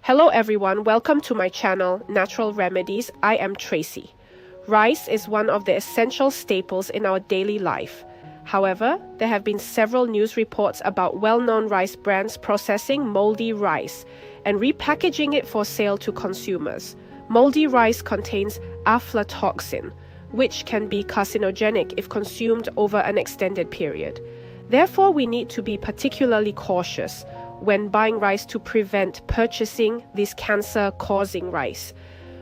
Hello everyone, welcome to my channel, Natural Remedies. I am Tracy. Rice is one of the essential staples in our daily life. However, there have been several news reports about well-known rice brands processing moldy rice and repackaging it for sale to consumers. Moldy rice contains aflatoxin, which can be carcinogenic if consumed over an extended period. Therefore, we need to be particularly cautious when buying rice to prevent purchasing this cancer-causing rice.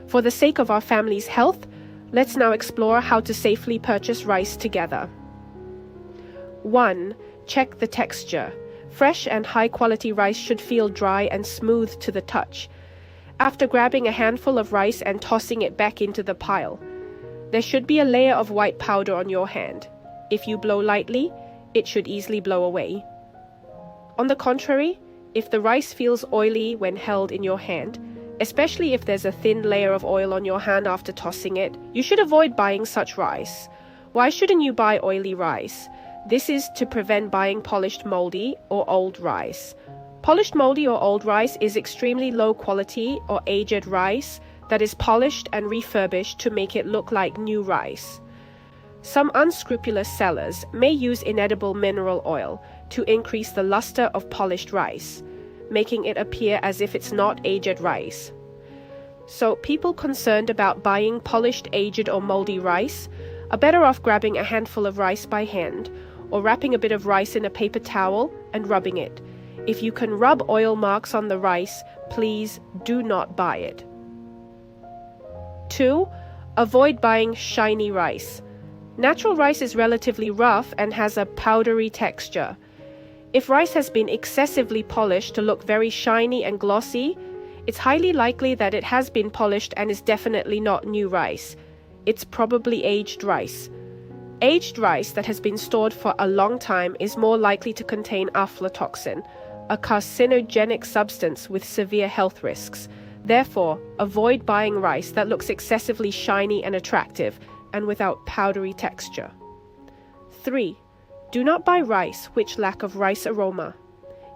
For the sake of our family's health, let's now explore how to safely purchase rice together. 1. Check the texture. Fresh and high-quality rice should feel dry and smooth to the touch. After grabbing a handful of rice and tossing it back into the pile, there should be a layer of white powder on your hand. If you blow lightly, it should easily blow away. On the contrary, if the rice feels oily when held in your hand, especially if there's a thin layer of oil on your hand after tossing it, you should avoid buying such rice. Why shouldn't you buy oily rice? This is to prevent buying polished moldy or old rice. Polished moldy or old rice is extremely low quality or aged rice that is polished and refurbished to make it look like new rice. Some unscrupulous sellers may use inedible mineral oil to increase the luster of polished rice, making it appear as if it's not aged rice. So people concerned about buying polished, aged or moldy rice are better off grabbing a handful of rice by hand or wrapping a bit of rice in a paper towel and rubbing it. If you can rub oil marks on the rice, please do not buy it. 2. Avoid buying shiny rice. Natural rice is relatively rough and has a powdery texture. If rice has been excessively polished to look very shiny and glossy, it's highly likely that it has been polished and is definitely not new rice. It's probably aged rice. Aged rice that has been stored for a long time is more likely to contain aflatoxin, a carcinogenic substance with severe health risks. Therefore, avoid buying rice that looks excessively shiny and attractive and without powdery texture. 3. Do not buy rice which lack of rice aroma.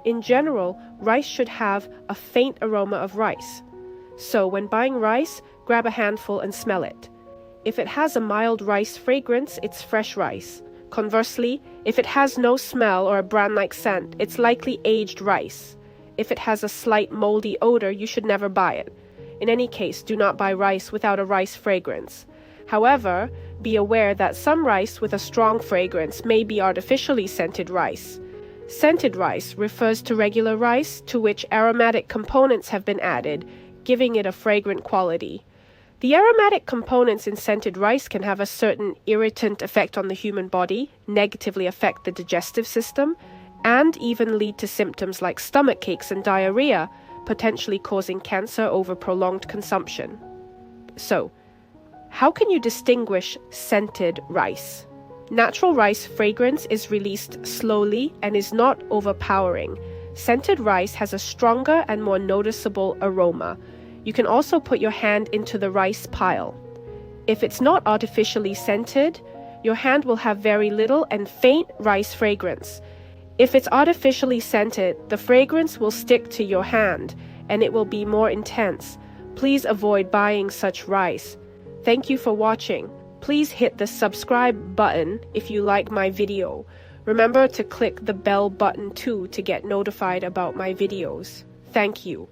In general, rice should have a faint aroma of rice. So when buying rice, grab a handful and smell it. If it has a mild rice fragrance, it's fresh rice. Conversely, if it has no smell or a bran-like scent, it's likely aged rice. If it has a slight moldy odor, you should never buy it. In any case, do not buy rice without a rice fragrance. However, be aware that some rice with a strong fragrance may be artificially scented rice. Scented rice refers to regular rice to which aromatic components have been added, giving it a fragrant quality. The aromatic components in scented rice can have a certain irritant effect on the human body, negatively affect the digestive system, and even lead to symptoms like stomach aches and diarrhea, potentially causing cancer over prolonged consumption. So, how can you distinguish scented rice? Natural rice fragrance is released slowly and is not overpowering. Scented rice has a stronger and more noticeable aroma. You can also put your hand into the rice pile. If it's not artificially scented, your hand will have very little and faint rice fragrance. If it's artificially scented, the fragrance will stick to your hand and it will be more intense. Please avoid buying such rice. Thank you for watching. Please hit the subscribe button if you like my video. Remember to click the bell button too to get notified about my videos. Thank you.